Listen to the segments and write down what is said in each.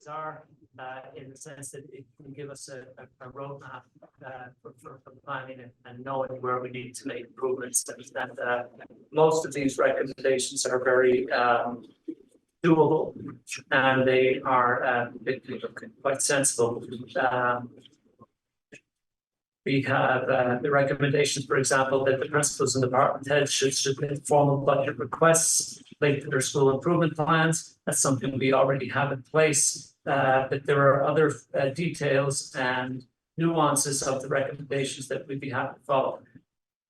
are, in the sense that it can give us a roadmap for planning and knowing where we need to make improvements. And most of these recommendations are very doable, and they are quite sensible. We have the recommendations, for example, that the principals and department heads should submit formal budget requests linked to their school improvement plans. That's something we already have in place. But there are other details and nuances of the recommendations that we'd be happy to follow.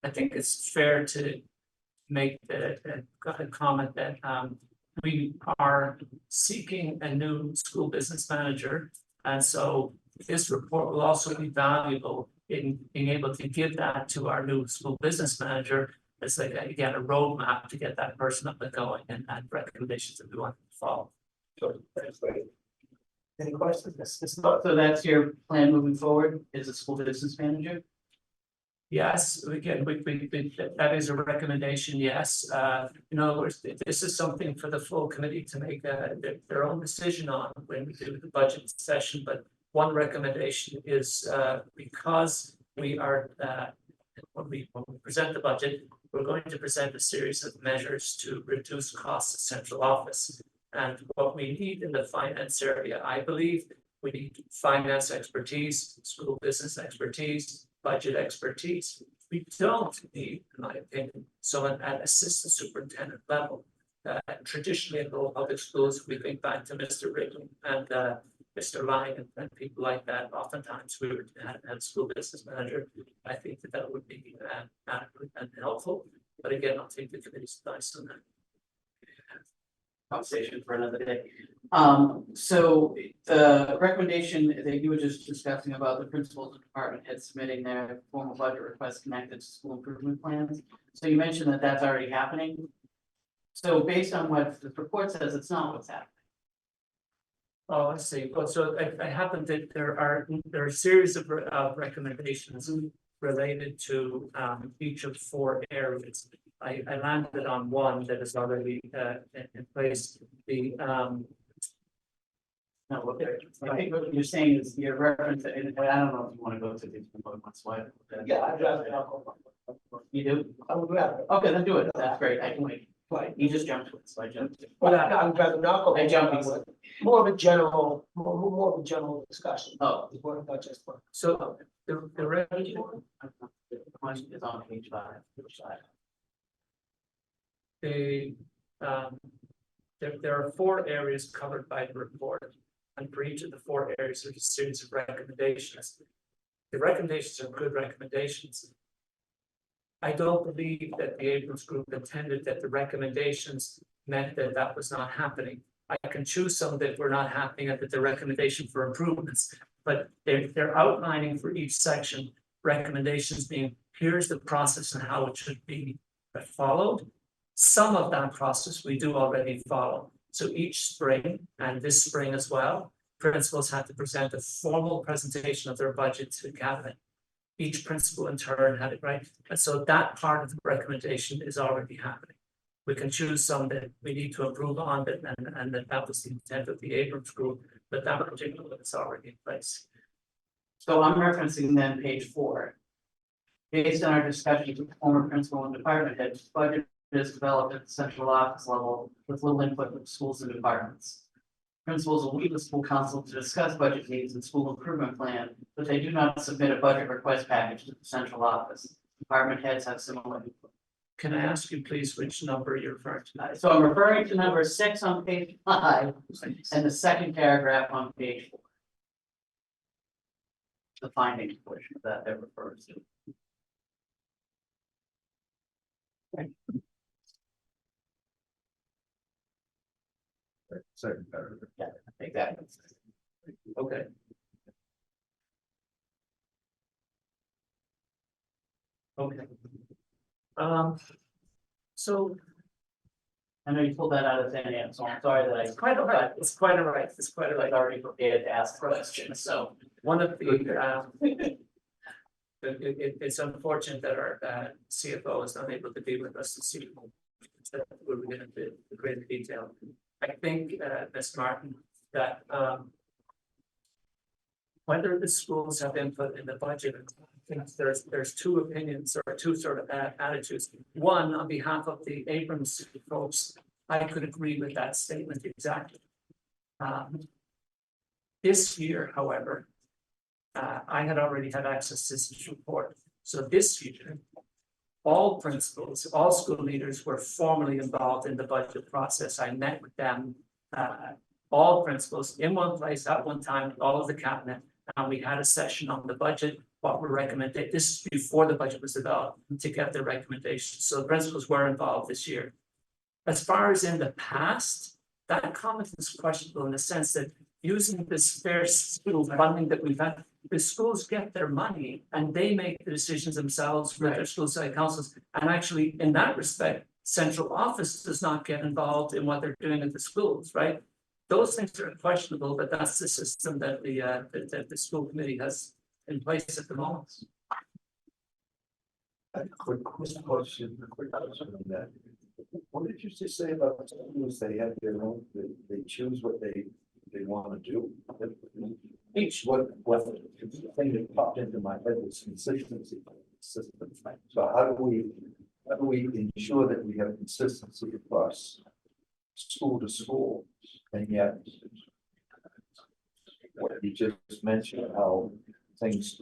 I think it's fair to make the comment that we are seeking a new school business manager, and so this report will also be valuable in being able to give that to our new school business manager as again a roadmap to get that person up and going, and recommendations that we want to follow. So that's great. Any questions? So that's your plan moving forward, is a school business manager? Yes, again, that is a recommendation. Yes, in other words, this is something for the full committee to make their own decision on when we do the budget session. But one recommendation is because we are when we present the budget, we're going to present a series of measures to reduce costs at central office. And what we need in the finance area, I believe, we need finance expertise, school business expertise, budget expertise. We don't need, in my opinion, someone at assistant superintendent level. Traditionally in Lowell public schools, we think back to Mr. Rickman and Mr. Lyon and people like that. Oftentimes we had a school business manager. I think that would be adequate and helpful. But again, I'll take the committee's advice on that. Conversation for another day. So the recommendation that you were just discussing about the principals and department heads submitting their formal budget requests connected to school improvement plans. So you mentioned that that's already happening. So based on what the report says, it's not what's happening. Oh, I see. Well, so I happen that there are a series of recommendations related to each of 4 areas. I landed on one that is already in place. The No, okay. I think what you're saying is your reference, and I don't know if you want to go to these one slide. Yeah, I'd rather not go. You do? I would rather. Okay, then do it. That's great. I can wait. Right. You just jumped to it, so I jumped to it. Well, I'd rather not go. I jumped. More of a general, more of a general discussion. Oh. It's not just one. so the revenue. The question is on page 5. Which side? There are 4 areas covered by the report, and for each of the 4 areas, there's a series of recommendations. The recommendations are good recommendations. I don't believe that the Abrams group intended that the recommendations meant that that was not happening. I can choose some that were not happening and that the recommendation for improvements, but they're outlining for each section recommendations being, here's the process and how it should be followed. Some of that process we do already follow. So each spring, and this spring as well, principals had to present a formal presentation of their budget to the cabinet. Each principal in turn had it, right? And so that part of the recommendation is already happening. We can choose some that we need to improve on, and that was the intent of the Abrams group, but that particular one is already in place. So I'm referencing then page 4. Based on our discussions with former principal and department heads, budget is developed at the central office level with little input from schools and departments. Principals will meet with school council to discuss budget needs and school improvement plan, but they do not submit a budget request package to the central office. Department heads have similar input. Can I ask you please which number you're referring to? So I'm referring to number 6 on page 5 and the second paragraph on page 4. The findings portion of that refers to. Second paragraph. Yeah, exactly. Okay. Okay. So I know you pulled that out of thin air, so I'm sorry that it's quite all right. It's quite all right. It's quite all I right. already prepared to ask the question, so. One of the it's unfortunate that our CFO is not able to be with us this evening. We're going into greater detail. I think, Ms. Martin, that whether the schools have input in the budget, I think there's two opinions or two sort of attitudes. One, on behalf of the Abrams folks, I could agree with that statement exactly. This year, however, I had already had access to this report. So this year, all principals, all school leaders were formally involved in the budget process. I met with them, all principals in one place at one time, all of the cabinet, and we had a session on the budget, what we're recommending. This is before the budget was developed, to get their recommendations. So the principals were involved this year. As far as in the past, that comment is questionable in the sense that using this fair school funding that we've had, the schools get their money and they make the decisions themselves with their school side councils. And actually, in that respect, central office does not get involved in what they're doing at the schools, right? Those things are questionable, but that's the system that the school committee has in place at the moment. A quick question on that. What did you just say about schools? They have their own, they choose what they want to do. Each What the thing that popped into my head was consistency. So how do we ensure that we have consistency across school to school? And yet, what you just mentioned, how things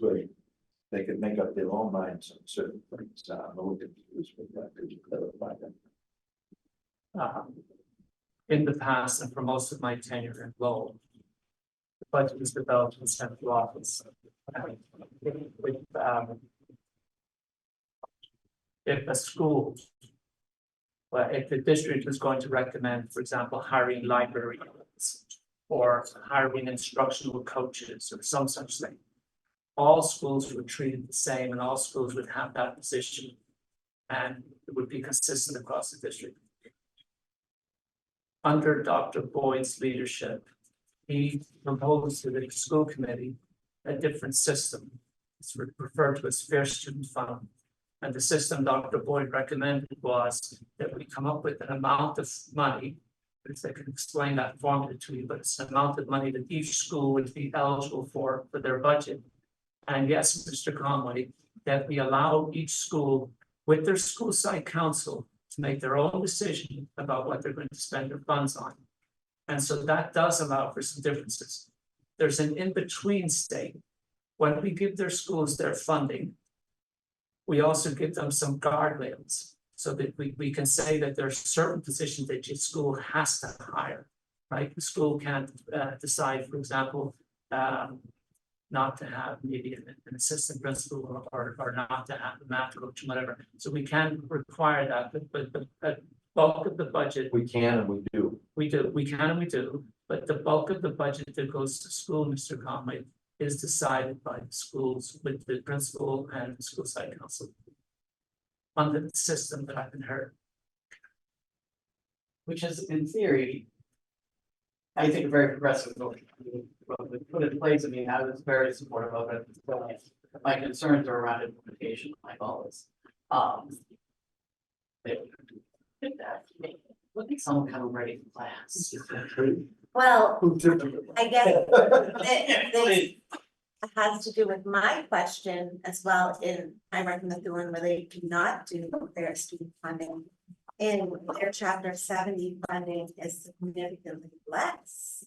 they could make up their own minds on certain things. I'm a little confused with that. Could you clarify that? In the past, and for most of my tenure in Lowell, the budget was developed in central office. If a school, well, if the district was going to recommend, for example, hiring librarians or hiring instructional coaches or some such thing, all schools were treated the same and all schools would have that position and it would be consistent across the district. Under Dr. Boyd's leadership, he proposed to the school committee a different system. It's referred to as fair student fund. And the system Dr. Boyd recommended was that we come up with an amount of money, if I can explain that formula to you, but it's an amount of money that each school would be eligible for their budget. And yes, Mr. Conway, that we allow each school with their school side council to make their own decision about what they're going to spend their funds on. And so that does allow for some differences. There's an in-between state. When we give their schools their funding, we also give them some guardrails so that we can say that there's certain positions that your school has to hire, right? The school can't decide, for example, not to have maybe an assistant principal or not to have a math coach, whatever. So we can require that, but the bulk of the budget. We can and we do. We can and we do, but the bulk of the budget that goes to school, Mr. Conway, is decided by the schools with the principal and the school side council under the system that I've inherited. Which is in theory, I think, a very progressive notion. Put in place, I mean, I was very supportive of it. My concerns are around implementation, like always. Look at someone coming ready for class. Well, I guess it has to do with my question as well. In I recommend the one where they do not do their student funding. In their chapter 70 funding is significantly less.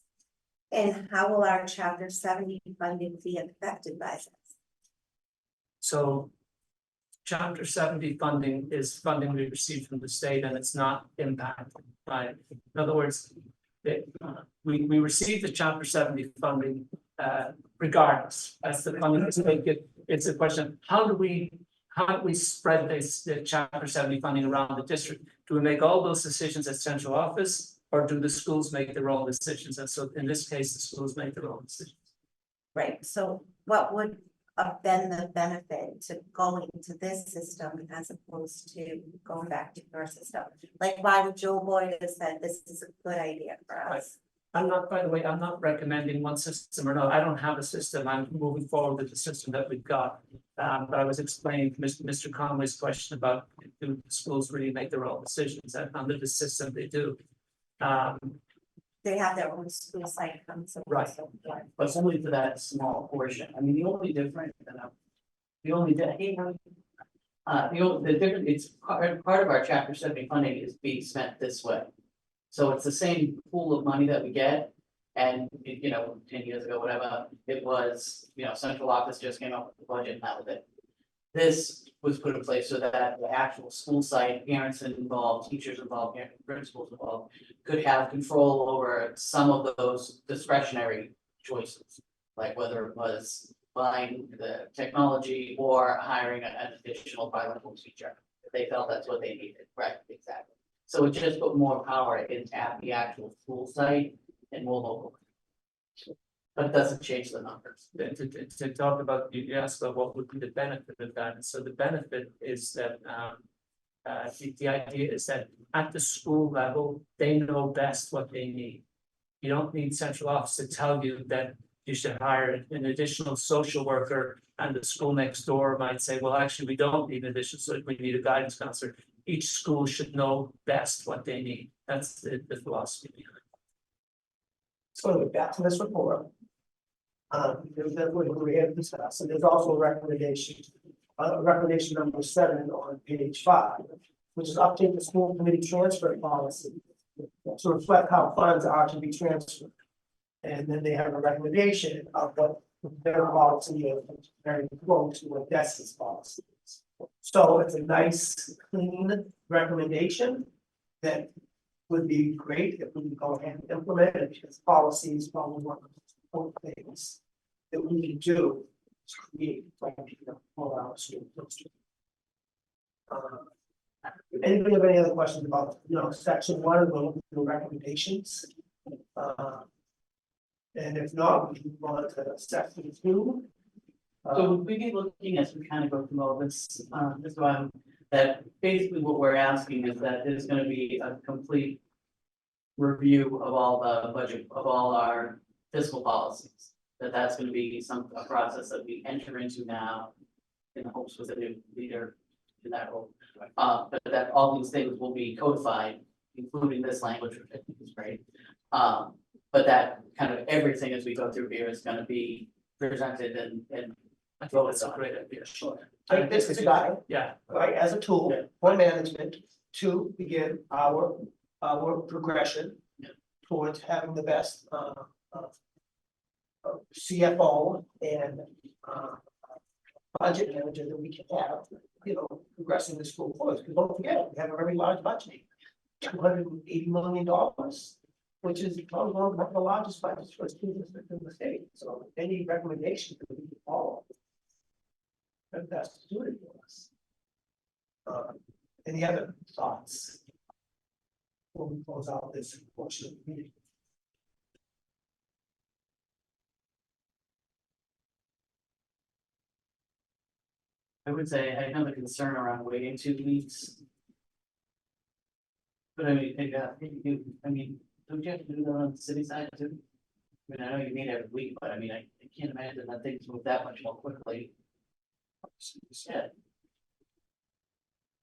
And how will our chapter 70 funding be affected by this? So chapter 70 funding is funding we receive from the state and it's not impacted by it. In other words, we receive the chapter 70 funding regardless. That's the funding that's taken. It's a question, how do we spread the chapter 70 funding around the district? Do we make all those decisions at central office, or do the schools make their own decisions? And so in this case, the schools make their own decisions. Right, so what would have been the benefit to going to this system as opposed to going back to your system? Like, why would Joe Boyd have said this is a good idea for us? I'm not, by the way, I'm not recommending one system or no, I don't have a system. I'm moving forward with the system that we've got. But I was explaining Mr. Conway's question about do schools really make their own decisions, and under the system they do. they have their own school site comes. Right. But it's only for that small portion. I mean, the only difference, the only, the difference, it's part of our chapter 70 funding is being spent this way. So it's the same pool of money that we get. And, 10 years ago, whatever, it was, central office just came up with the budget and that was it. This was put in place so that the actual school site, parents involved, teachers involved, principals involved, could have control over some of those discretionary choices. Like whether it was buying the technology or hiring an additional bilingual teacher. If they felt that's what they needed, right, exactly. So it just put more power into the actual school site and more local. But it doesn't change the numbers. To talk about, you asked about what would be the benefit of that, and so the benefit is that the idea is that at the school level, they know best what they need. You don't need central office to tell you that you should hire an additional social worker, and the school next door might say, well, actually, we don't need an additional, so we need a guidance counselor. Each school should know best what they need. That's the philosophy behind it. So back to this report. There's that we have discussed, and there's also a recommendation number 7 on page 5, which is update the school committee transfer policy to reflect how funds are to be transferred. And then they have a recommendation of what their policy is, very close to what DESI's policy is. So it's a nice, clean recommendation that would be great if we could go ahead and implement it, because policy is probably one of the important things that we can do is create for our school district. Anybody have any other questions about, section 1 of the recommendations? And if not, we can move on to section 2. So we be looking as we kind of go through all this, this one, that basically what we're asking is that there's gonna be a complete review of all the budget, of all our fiscal policies. That's gonna be a process that we enter into now in hopes with a new leader in that role. But that all these things will be codified, including this language, which I think is great. But that kind of everything as we go through here is gonna be presented and I think that's a great idea. Sure. Take this as a guide, Yeah, right, as a tool Yeah. for management to begin our progression towards having the best CFO and budget manager that we can have, progressing the school forward. Because don't forget, we have a very large budget, $280 million, which is probably one of the largest budgets for a school district in the state. So any recommendation that we can follow, that's suited for us. Any other thoughts? Before we close out this portion of the meeting. I would say I have a concern around waiting 2 weeks. But I mean, don't you have to do that on the city side too? I mean, I know you meet every week, but I mean, I can't imagine that things move that much more quickly. Yeah.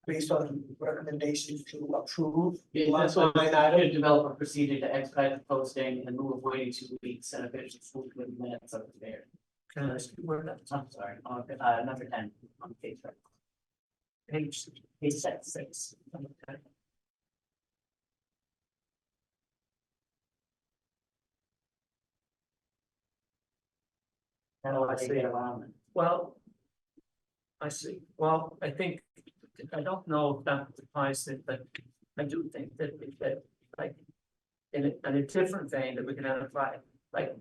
Based on recommendations to approve. That's what I should develop a procedure to expedite the posting and move waiting 2 weeks and official school committee minutes up there. can I ask you where that's on? I'm sorry, number 10 on page 5. Page Page 6. 6. Okay. How do I get around it? Well, I see. Well, I think, I don't know if that applies to, but I do think that like, in a different vein that we can apply, like,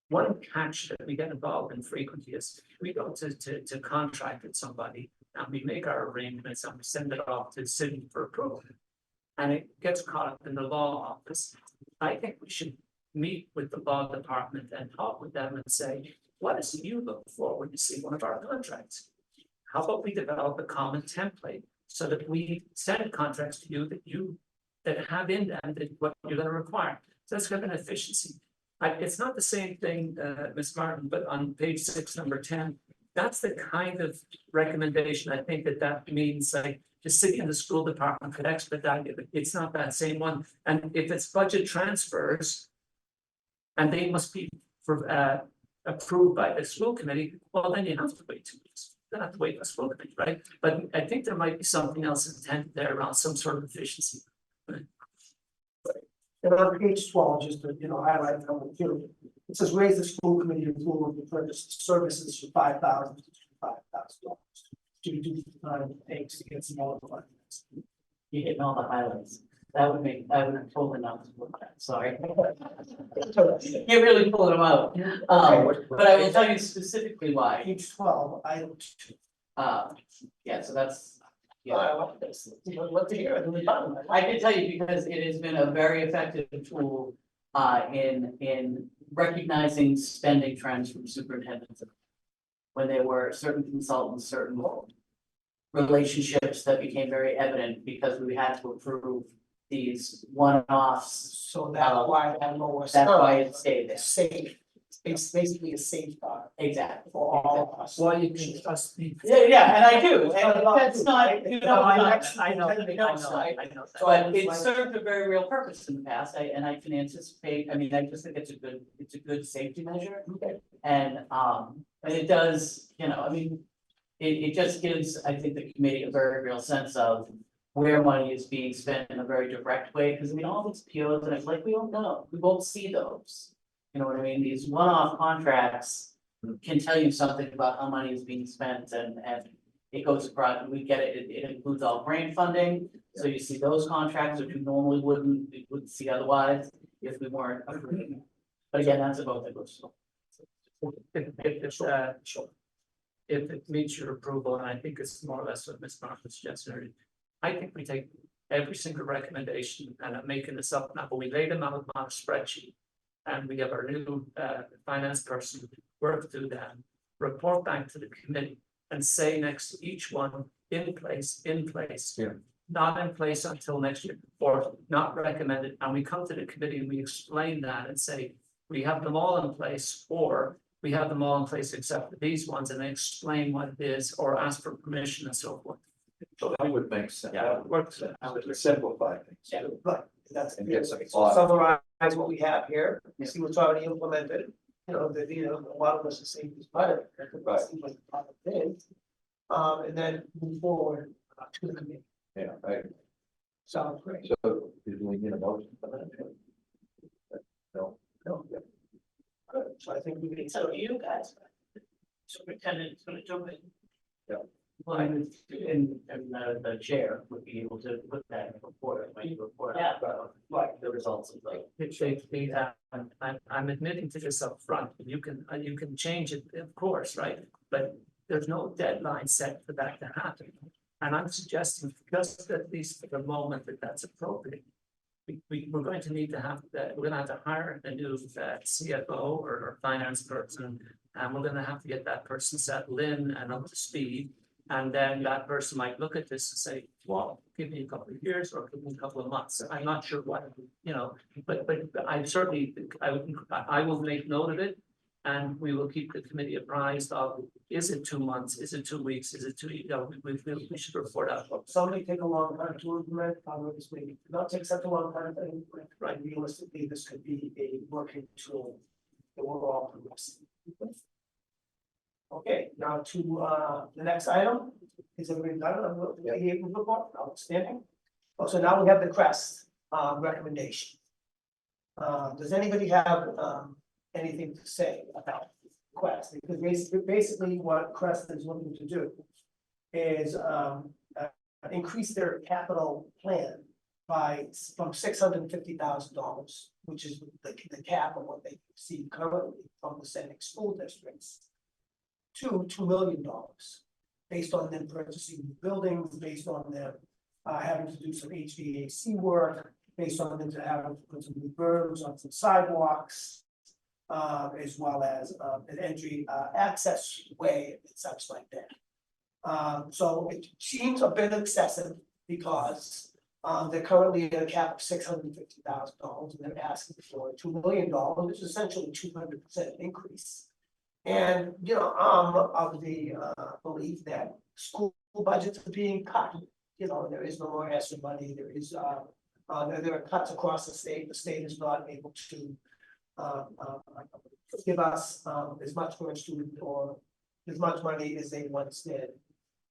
one catch that we get involved in frequently is we go to contract with somebody and we make our arrangements and we send it off to the city for approval. And it gets caught up in the law office. I think we should meet with the law department and talk with them and say, what is it you look for when you see one of our contracts? How about we develop a common template so that we send contracts to you that have in them that what you're gonna require. So that's kind of an efficiency. It's not the same thing, Ms. Martin, but on page 6, number 10, that's the kind of recommendation, I think that means like. The city and the school department could expedite it, it's not that same one, and if it's budget transfers. And they must be approved by the school committee, well, then you have to wait 2 weeks. You don't have to wait for the school committee, right? But I think there might be something else intended there around some sort of efficiency. And on page 12, just to, highlight number 2, it says raise the school committee approval to purchase services for $5,000 to $5,000. To reduce the time it takes to get some more funds. You hitting all the highlights. I would have told them not to look at, sorry. You're really pulling them out. But I will tell you specifically why. Page 12, item 2. Yeah, so that's. I like this. What to hear at the bottom. I can tell you because it has been a very effective tool in recognizing spending trends from superintendents. When there were certain consultants, certain relationships that became very evident because we had to approve these one-offs. So that's why that lower. That's why it stayed there. Safe. It's basically a safeguard Exactly. for all of us. Well, you can trust me. Yeah, and I do, and that's not, you know, I I know. but it served a very real purpose in the past, and I can anticipate, I mean, I just think it's a good safety measure. And it does, I mean, it just gives, I think, the committee a very real sense of where money is being spent in a very direct way, because I mean, all these POs, and it's like, we don't know, we won't see those. You know what I mean? These one-off contracts can tell you something about how money is being spent and it goes across, we get it, it includes all grant funding. So you see those contracts which you normally wouldn't see otherwise if we weren't approving. But again, that's a vote that goes slow. If it meets your approval, and I think it's more or less what Ms. Martha suggested, I think we take every single recommendation, and I'm making this up now, but we lay them out on a spreadsheet. And we have our new finance person work through that, report back to the committee and say next to each one, in place, Yeah. not in place until next year, or not recommended. And we come to the committee and we explain that and say, we have them all in place, or we have them all in place except for these ones, and they explain what it is, or ask for permission and so forth. So that would make sense. Yeah, it works. That would simplify things. Yeah. But that's. And get some So thought. summarize what we have here, see what's already implemented, a lot of us are saying it's part of it. Right. Seems like part of it. And then move forward to the committee. Yeah, right. Sounds great. So did we get a motion for that? No. No. Good. So I think we can. So you guys, superintendent's gonna jump in. Yeah. Well, and the chair would be able to put that in the report, when you report out, like the results of like. I'm admitting to this up front. You can change it, of course, right? But there's no deadline set for that to happen. And I'm suggesting just at least for the moment that's appropriate. We're going to need to have that, we're gonna have to hire a new CFO or finance person. And we're gonna have to get that person settled in and up to speed. And then that person might look at this and say, well, give me a couple of years or give me a couple of months. I'm not sure what, but I certainly, I will make note of it. And we will keep the committee apprised of, is it 2 months, is it 2 weeks, is it we should report out. Some may take a long time to implement, others may not take such a long time to implement, right? Realistically, this could be a working tool that we're all progressing. Okay, now to the next item, is everybody done? Report, outstanding. Oh, so now we have the CREST recommendation. Does anybody have anything to say about CREST? Because basically what CREST is looking to do is increase their capital plan from $650,000, which is the cap of what they see currently from the Seneca school districts, to $2 million, based on them purchasing new buildings, based on them having to do some HVAC work, based on them to having to put some new berms on some sidewalks, as well as an entry access way and such like that. So it seems a bit excessive because they're currently at a cap of $650,000 and they're asking for $2 million, which is essentially 200% increase. And, of the belief that school budgets are being cut. There is no more ESSER money, there are cuts across the state is not able to. Give us as much for a student or as much money as they once did.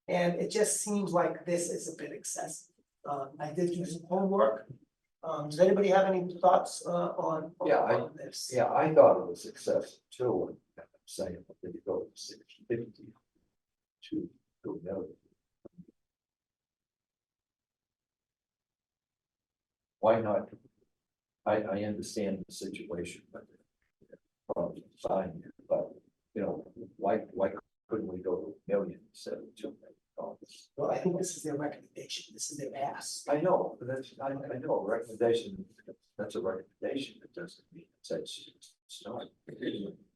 And it just seems like this is a bit excessive. I did do some homework. Does anybody have any thoughts on this? Yeah, I thought it was excessive too, and I'm saying that you go to 650 to 2 million. Why not? I understand the situation, but from sign, but why couldn't we go to $1 million instead of $2 million? Well, I think this is their recommendation, this is their ask. I know, but I know a recommendation, that's a recommendation, it doesn't mean it's not.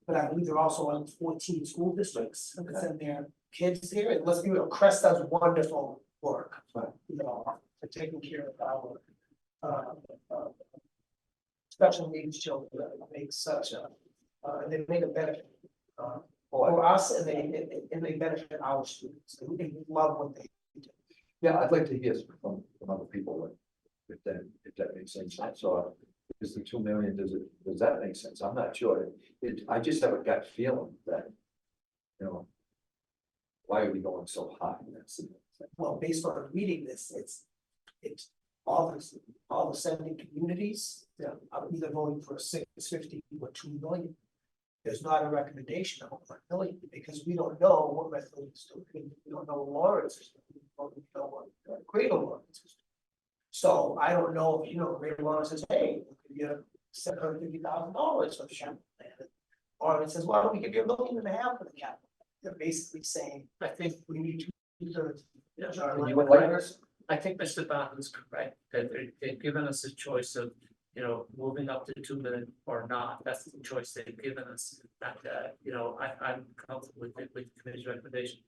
But I believe they're also on 14 school districts, and send their kids here, and let's be real, Crest does wonderful work. Right. For taking care of our special needs children, make such a, they make a benefit. For us, and they benefit our students, and we love what they do. Yeah, I'd like to hear from other people, if that makes sense. So is the 2 million, does that make sense? I'm not sure. I just have a gut feeling that, why are we going so high? Well, based on reading this, it's all the sending communities, I'm either voting for a 650 or 2 million. There's not a recommendation of 1 million, because we don't know what Redfield is doing, we don't know what Lawrence is doing, we don't know what Greater Lawrence is doing. So I don't know if, Greater Lawrence says, hey, we'll give you $750,000 for the capital plan. Or it says, why don't we give you $1.5 million for the capital? They're basically saying, I think, we need 2/3. yeah, You would like this? I think Mr. Batten is correct, that they've given us a choice of, moving up to 2 million or not, that's the choice they've given us. And, I'm comfortable with the committee's recommendation.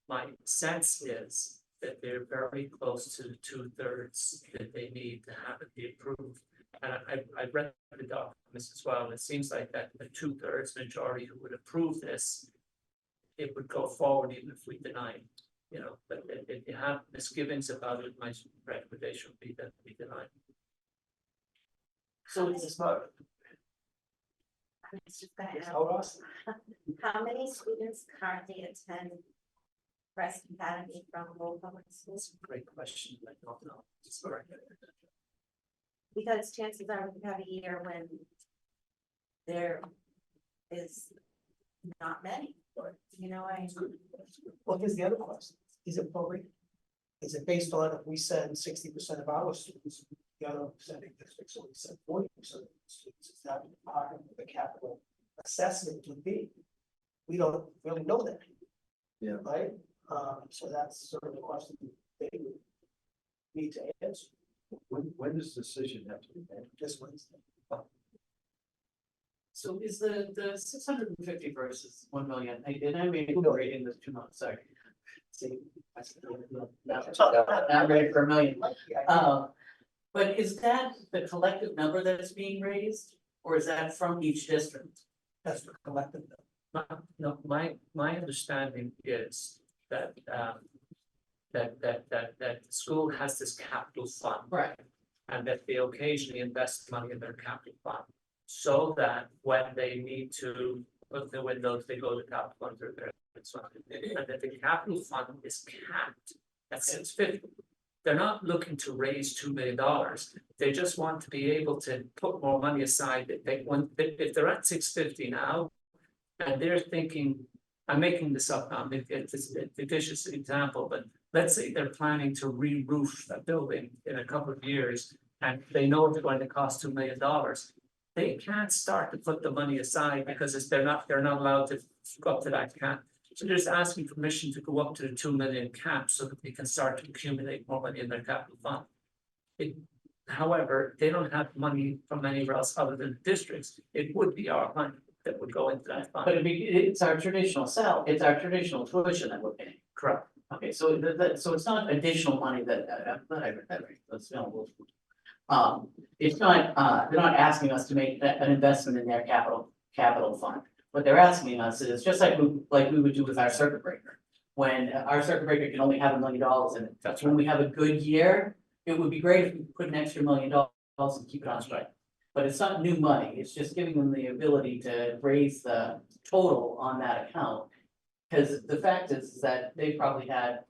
My sense is that they're very close to the 2/3 that they need to have it be approved. And I read the documents as well, and it seems like that the 2/3 majority who would approve this, it would go forward even if we deny it. But if you have misgivings about it, my recommendation would be that we deny it. So it's not, I was just gonna it's ask, how us. how many students currently attend Crest Academy from Lowell Public Schools? Great question, I don't know. It's correct. Because chances are we have a year when there is not many, Well, here's the other question, is it prorated? Is it based on if we send 60% of our students, the other sending districts only send 40% of the students, is that part of the capital assessment would be? We don't really know that. Yeah. Right, so that's sort of the question they would need to answer When does the decision have to be made? this Wednesday. So is the 650 versus 1 million, I made a reading this 2 months, sorry. See. Not ready for 1 million. But is that the collective number that's being raised, or is that from each district? That's the collective. No, my understanding is that, that the school has this capital fund. Right. And that they occasionally invest money in their capital fund. So that when they need to put the windows, they go to capital fund or their. And that the capital fund is capped at 650. They're not looking to raise $2 million. They just want to be able to put more money aside that they want, if they're at 650 now. And they're thinking, I'm making this up now, it's a vicious example, but let's say they're planning to re-roof a building in a couple of years. And they know it's going to cost $2 million. They can't start to put the money aside because they're not allowed to go up to that cap. So they're just asking permission to go up to the 2 million cap so that they can start to accumulate more money in their capital fund. However, they don't have money from anywhere else other than districts. It would be our money that would go into that fund. But it's our traditional it's our traditional tuition that we're paying. Correct. Okay, so so it's not additional money that I read that right, let's it's not, they're not asking us to make an investment in their capital fund. what they're asking us is, just like we would do with our circuit breaker. When our circuit breaker can only have $1 million in it, That's when we have a good year, it would be great if we could put an extra $1 million and keep it on strike. But it's not new money, it's just giving them the ability to raise the total on that account. Cause the fact is that they've probably had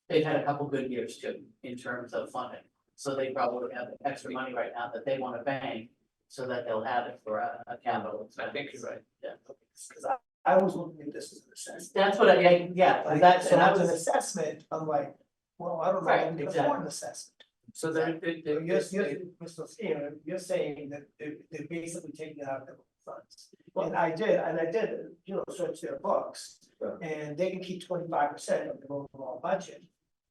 they've had a couple good years too, in terms of funding. So they probably have extra money right now that they wanna bank, so that they'll have it for a capital. I think you're right. Yeah, Because I was looking at this as an assessment. that's what yeah, Like, that's, so and that as an was, assessment, I'm like, well, I don't know, Right, if we can afford an assessment. So they're, You're, Mr. Skinner, you're saying that they're basically taking it out of their funds. And I did, you know, search their books, Right. and they can keep 25% of their overall budget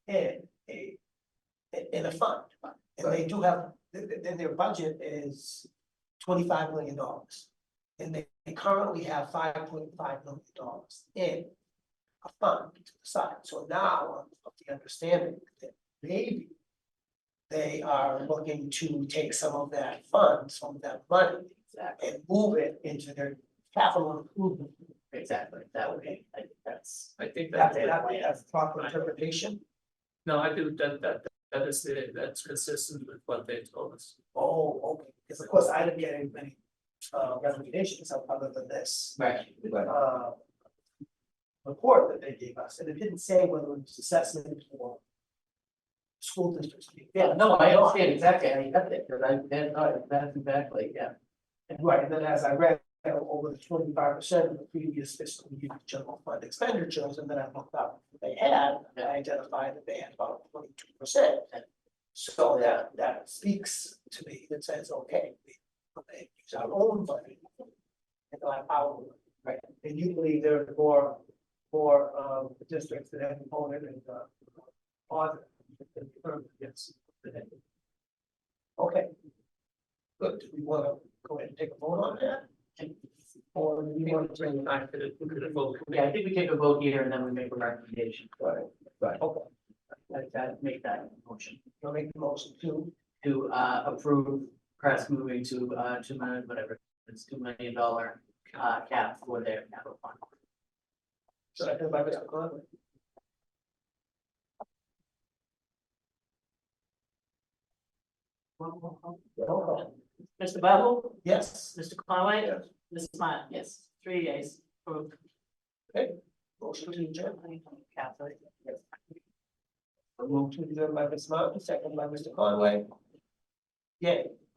in a fund. And they do have, then their budget is $25 million. And they currently have $5.5 million in a fund to the side. So now I'm of the understanding that maybe they are looking to take some of that fund, some of that money, and move it into their capital improvement. exactly, that would be, I think that's. I think That's that, proper interpretation. no, I do, that's consistent with what they told us. Oh, okay, because of course I didn't get any recommendations other than this Right. report that they gave us, and it didn't say whether it was assessment or school districts. Yeah, no, I understand exactly how you got there, because that's exactly, yeah. Right, and then as I read over the 25% of the previous fiscal year general fund expenditures, and then I looked up what they had, I identified that they had about 22%. So that speaks to me, that says, okay, they use our own money. And not our, right, and usually there are more districts that have voted and on. Yes. Okay. Good, do we wanna go ahead and take a vote on that? Or do we want to bring it back to the vote? Yeah, I think we take a vote here and then we make a recommendation. Right. Okay, That make that motion you'll make the motion to approve Crest moving to 2 million, whatever, it's $2 million cap for their capital fund. second by Mr. Conley. Mr. Bubble, Yes, Mr. Conway, Ms. Smart, yes, 3 yeas. Approved. motion to adjourn. Catholic. Moved to adjourn by Ms. Martin, second by Mr. Conway. Yay.